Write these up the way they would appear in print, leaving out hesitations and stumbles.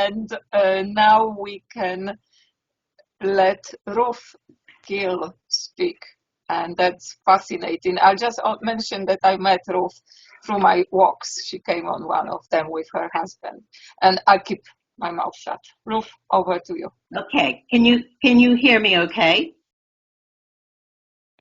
And now we can let Ruth Weyl speak. And that's fascinating. I'll just mention that I met Ruth through my walks. She came on one of them with her husband. And I keep my mouth shut. Ruth, over to you. Okay. Can you hear me okay?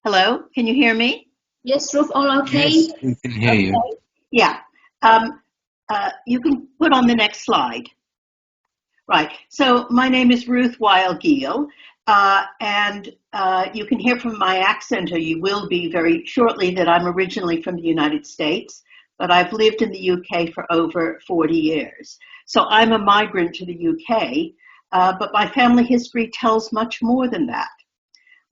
Hello? Can you hear me? Yes, Ruth, all okay? Yes, we can hear you. Yeah. You can put on the next slide. Right. So my name is Ruth Weyl Geall, and you can hear from my accent, or you will be very shortly, that I'm originally from the United States, but I've lived in the UK for over 40 years. So I'm a migrant to the UK, but my family history tells much more than that.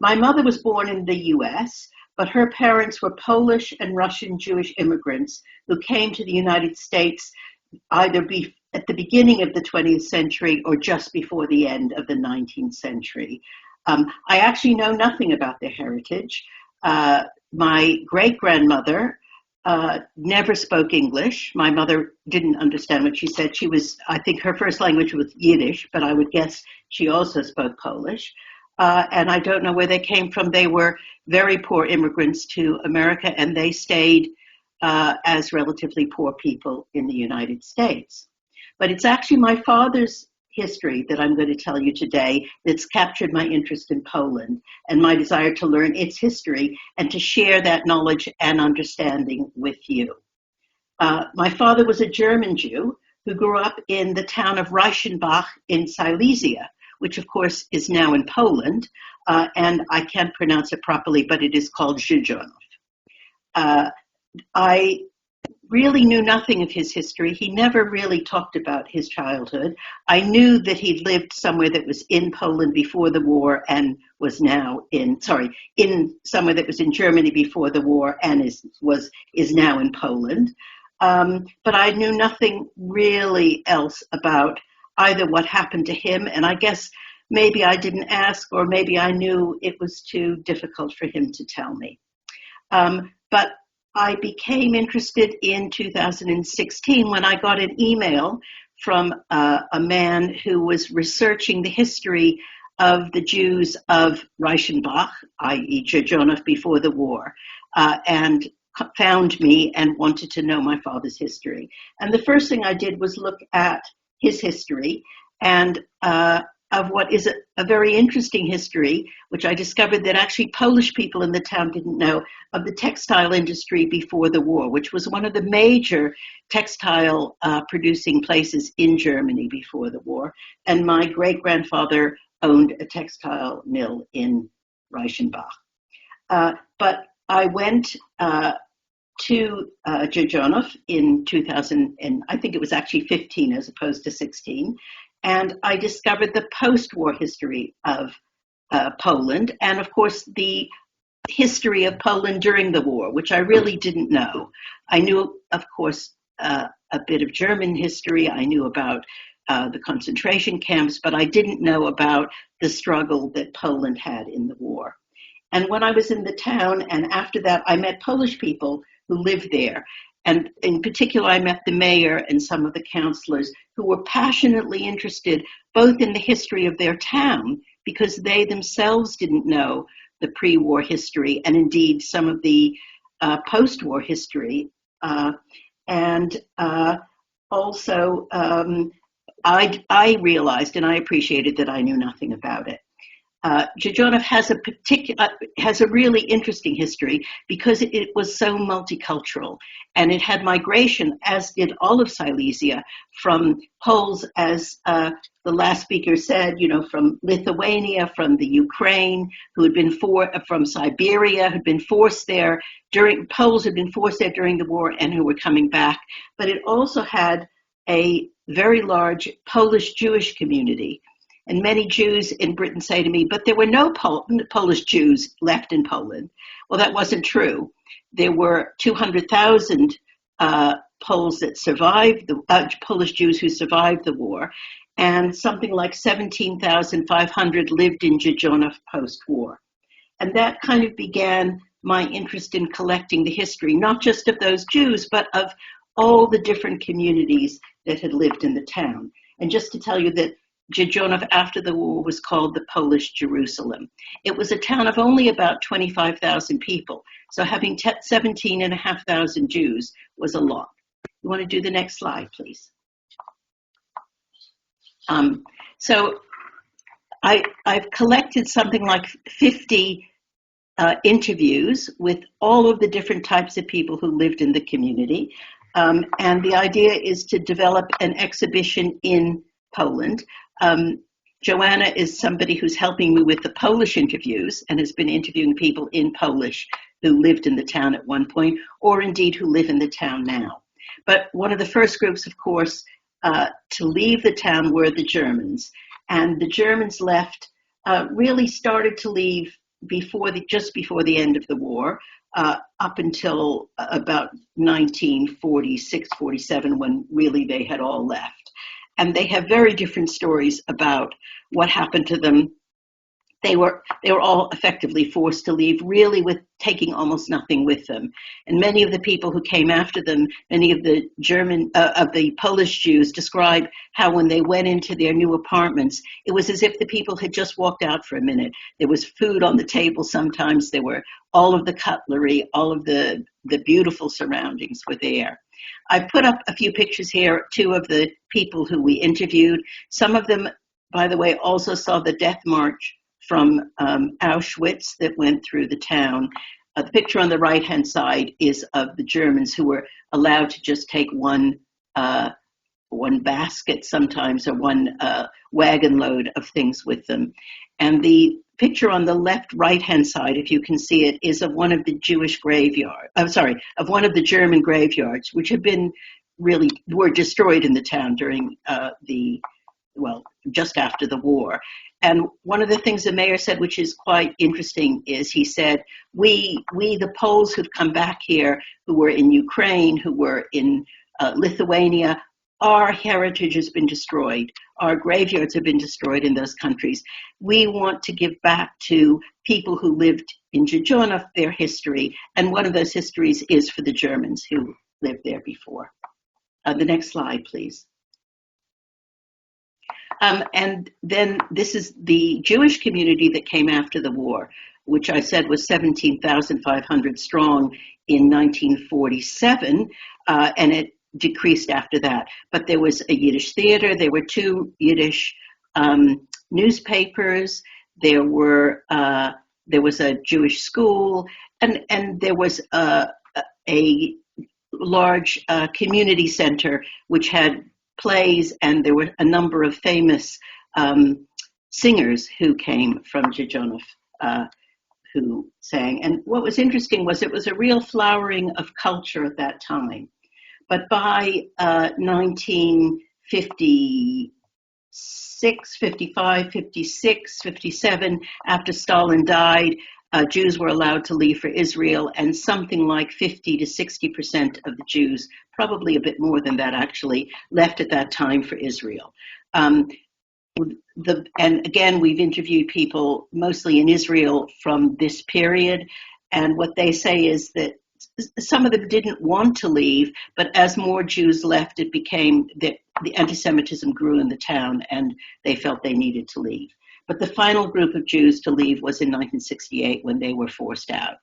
My mother was born in the US, but her parents were Polish and Russian Jewish immigrants who came to the United States either at the beginning of the 20th century or just before the end of the 19th century. I actually know nothing about their heritage. My great-grandmother never spoke English. My mother didn't understand what she said. I think her first language was Yiddish, but I would guess she also spoke Polish. And I don't know where they came from. They were very poor immigrants to America, and they stayed as relatively poor people in the United States. But it's actually my father's history that I'm going to tell you today that's captured my interest in Poland and my desire to learn its history and to share that knowledge and understanding with you. My father was a German Jew who grew up in the town of Reichenbach in Silesia, which of course is now in Poland, and I can't pronounce it properly, but it is called Dzierżoniów. I really knew nothing of his history. He never really talked about his childhood. I knew that he'd lived somewhere that was in Poland before the war and was now in somewhere that was in Germany before the war and is now in Poland. But I knew nothing really else about either what happened to him, and I guess maybe I didn't ask, or maybe I knew it was too difficult for him to tell me. But I became interested in 2016 when I got an email from a man who was researching the history of the Jews of Reichenbach, i.e. Dzierżoniów, before the war, and found me and wanted to know my father's history. And the first thing I did was look at his history and of what is a very interesting history, which I discovered that actually Polish people in the town didn't know, of the textile industry before the war, which was one of the major textile producing places in Germany before the war. And my great-grandfather owned a textile mill in Reichenbach. But I went to Dzierżoniów in 2000, and I think it was actually 15 as opposed to 16. And I discovered the post-war history of Poland, and of course the history of Poland during the war, which I really didn't know. I knew, of course, a bit of German history. I knew about the concentration camps, but I didn't know about the struggle that Poland had in the war. And when I was in the town, and after that, I met Polish people who lived there. And in particular, I met the mayor and some of the councillors who were passionately interested both in the history of their town, because they themselves didn't know the pre-war history, and indeed some of the post-war history. Also, I realized and I appreciated that I knew nothing about it. Dzierżoniów has a really interesting history because it was so multicultural, and it had migration, as did all of Silesia, from Poles, as the last speaker said, from Lithuania, from the Ukraine, who had been from Siberia, who'd been forced there Poles had been forced there during the war and who were coming back. But it also had a very large Polish Jewish community. And many Jews in Britain say to me, but there were no Polish Jews left in Poland. Well, that wasn't true. There were 200,000 Poles that survived, Polish Jews who survived the war, and something like 17,500 lived in Dzierżoniów post-war. And that kind of began my interest in collecting the history, not just of those Jews, but of all the different communities that had lived in the town. And just to tell you that Dzierżoniów after the war was called the Polish Jerusalem. It was a town of only about 25,000 people. So having 17,500 Jews was a lot. You want to do the next slide, please? So I've collected something like 50 interviews with all of the different types of people who lived in the community. And the idea is to develop an exhibition in Poland. Joanna is somebody who's helping me with the Polish interviews and has been interviewing people in Polish who lived in the town at one point, or indeed who live in the town now. But one of the first groups, of course, to leave the town were the Germans. And the Germans left, really started to leave just before the end of the war, up until about 1946, 47, when really they had all left. And they have very different stories about what happened to them. They were all effectively forced to leave, really with taking almost nothing with them. And many of the people who came after them, many of the Polish Jews describe how when they went into their new apartments, it was as if the people had just walked out for a minute. There was food on the table sometimes. There were all of the cutlery, all of the beautiful surroundings were there. I've put up a few pictures here, two of the people who we interviewed. Some of them, by the way, also saw the death march from Auschwitz that went through the town. The picture on the right-hand side is of the Germans who were allowed to just take one basket sometimes, or one wagon load of things with them. And the picture on the left right-hand side, if you can see it, is of one of the of one of the German graveyards, which were destroyed in the town during just after the war. And one of the things the mayor said, which is quite interesting, is he said, we the Poles who've come back here, who were in Ukraine, who were in Lithuania, our heritage has been destroyed. Our graveyards have been destroyed in those countries. We want to give back to people who lived in Dzierżoniów their history. And one of those histories is for the Germans who lived there before. The next slide, please. And then this is the Jewish community that came after the war, which I said was 17,500 strong in 1947, and it decreased after that. But there was a Yiddish theater, there were 2 Yiddish newspapers, there was a Jewish school, and there was a large community center which had plays, and there were a number of famous singers who came from Dzierżoniów who sang. And what was interesting was it was a real flowering of culture at that time. But by 1956, 55, 56, 57, after Stalin died, Jews were allowed to leave for Israel, and something like 50 to 60% of the Jews, probably a bit more than that actually, left at that time for Israel. And again, we've interviewed people mostly in Israel from this period, and what they say is that some of them didn't want to leave, but as more Jews left, it became the anti-Semitism grew in the town, and they felt they needed to leave. But the final group of Jews to leave was in 1968 when they were forced out.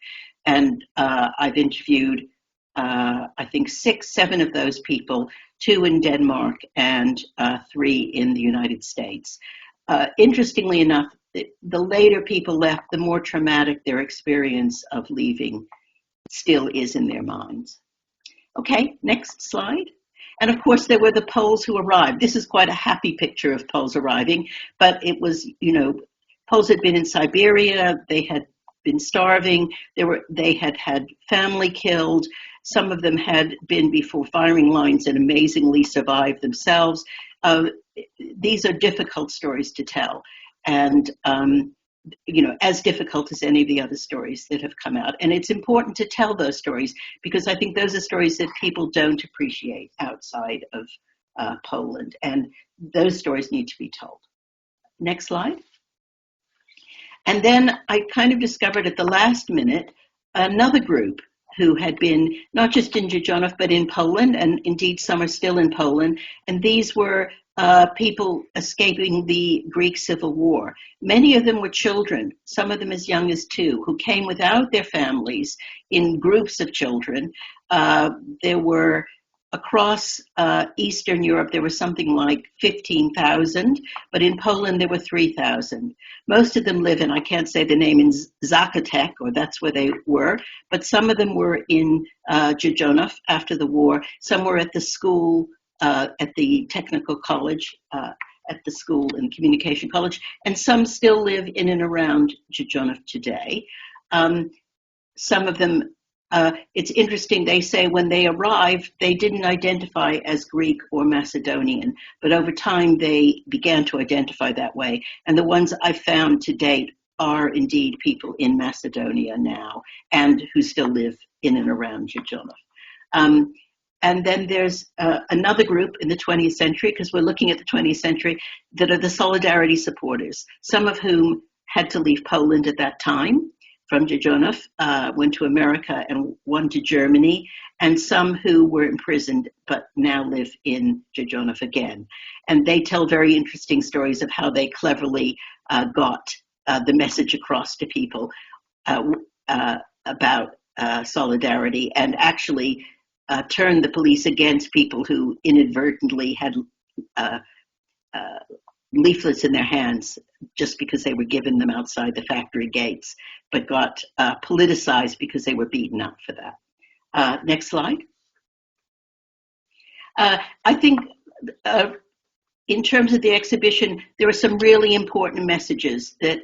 And I've interviewed, I think, 6, 7 of those people, 2 in Denmark and 3 in the United States. Interestingly enough, the later people left, the more traumatic their experience of leaving still is in their minds. Okay, next slide. And of course, there were the Poles who arrived. This is quite a happy picture of Poles arriving, but it was, Poles had been in Siberia, they had been starving, they had had family killed. Some of them had been before firing lines and amazingly survived themselves. These are difficult stories to tell, and as difficult as any of the other stories that have come out. And it's important to tell those stories because I think those are stories that people don't appreciate outside of Poland, and those stories need to be told. Next slide. And then I kind of discovered at the last minute another group who had been not just in Dzierżoniów, but in Poland, and indeed some are still in Poland. And these were people escaping the Greek Civil War. Many of them were children, some of them as young as 2, who came without their families in groups of children. There were, across Eastern Europe, there was something like 15,000, but in Poland there were 3,000. Most of them live in, I can't say the name, in Zacatec, or that's where they were, but some of them were in Dzierżoniów after the war. Some were at the school, at the technical college, at the school and communication college, and some still live in and around Dzierżoniów today. Some of them, it's interesting, they say when they arrived, they didn't identify as Greek or Macedonian, but over time they began to identify that way. And the ones I found to date are indeed people in Macedonia now, and who still live in and around Dzierżoniów. And then there's another group in the 20th century, because we're looking at the 20th century, that are the Solidarity supporters, some of whom had to leave Poland at that time from Dzierżoniów, went to America and one to Germany, and some who were imprisoned but now live in Dzierżoniów again. And they tell very interesting stories of how they cleverly got the message across to people about solidarity, and actually turned the police against people who inadvertently had leaflets in their hands just because they were given them outside the factory gates, but got politicized because they were beaten up for that. Next slide. I think in terms of the exhibition, there are some really important messages that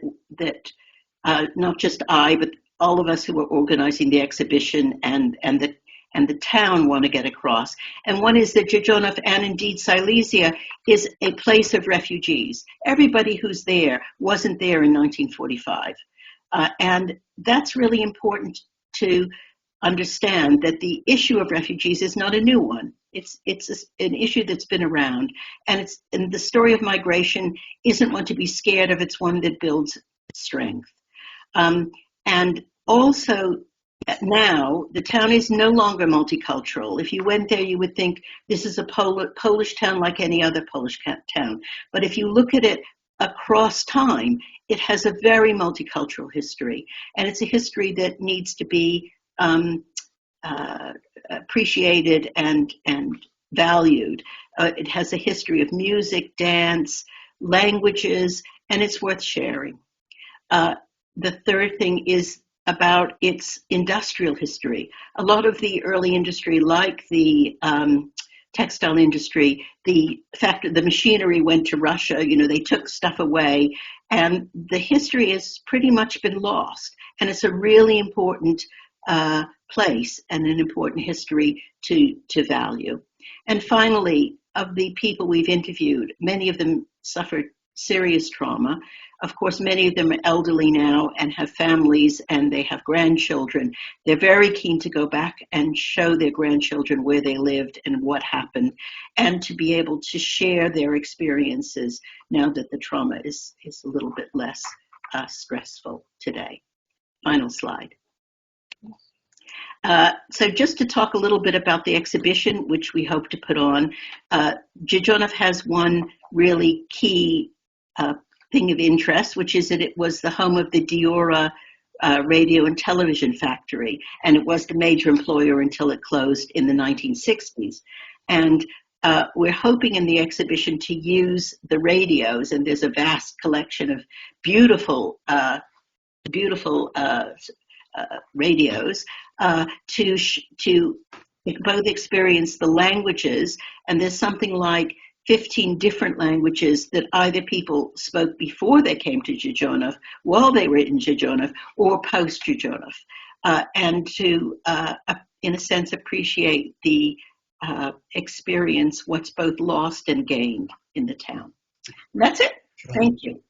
not just I, but all of us who are organizing the exhibition and the town want to get across. And one is that Dzierżoniów, and indeed Silesia, is a place of refugees. Everybody who's there wasn't there in 1945. And that's really important to understand, that the issue of refugees is not a new one. It's an issue that's been around. And the story of migration isn't one to be scared of, it's one that builds strength. And also, now, the town is no longer multicultural. If you went there, you would think this is a Polish town like any other Polish town. But if you look at it across time, it has a very multicultural history. And it's a history that needs to be appreciated and valued. It has a history of music, dance, languages, and it's worth sharing. The third thing is about its industrial history. A lot of the early industry, like the textile industry, the machinery went to Russia, they took stuff away, and the history has pretty much been lost. And it's a really important place and an important history to value. And finally, of the people we've interviewed, many of them suffered serious trauma. Of course, many of them are elderly now and have families, and they have grandchildren. They're very keen to go back and show their grandchildren where they lived and what happened, and to be able to share their experiences now that the trauma is a little bit less stressful today. Final slide. So just to talk a little bit about the exhibition, which we hope to put on, Dzierżoniów has one really key thing of interest, which is that it was the home of the Diora radio and television factory, and it was the major employer until it closed in the 1960s. And we're hoping in the exhibition to use the radios, and there's a vast collection of beautiful radios to both experience the languages, and there's something like 15 different languages that either people spoke before they came to Dzierżoniów, while they were in Dzierżoniów, or post-Dzierżoniów, and to, in a sense, appreciate the experience, what's both lost and gained in the town. And that's it. Thank you.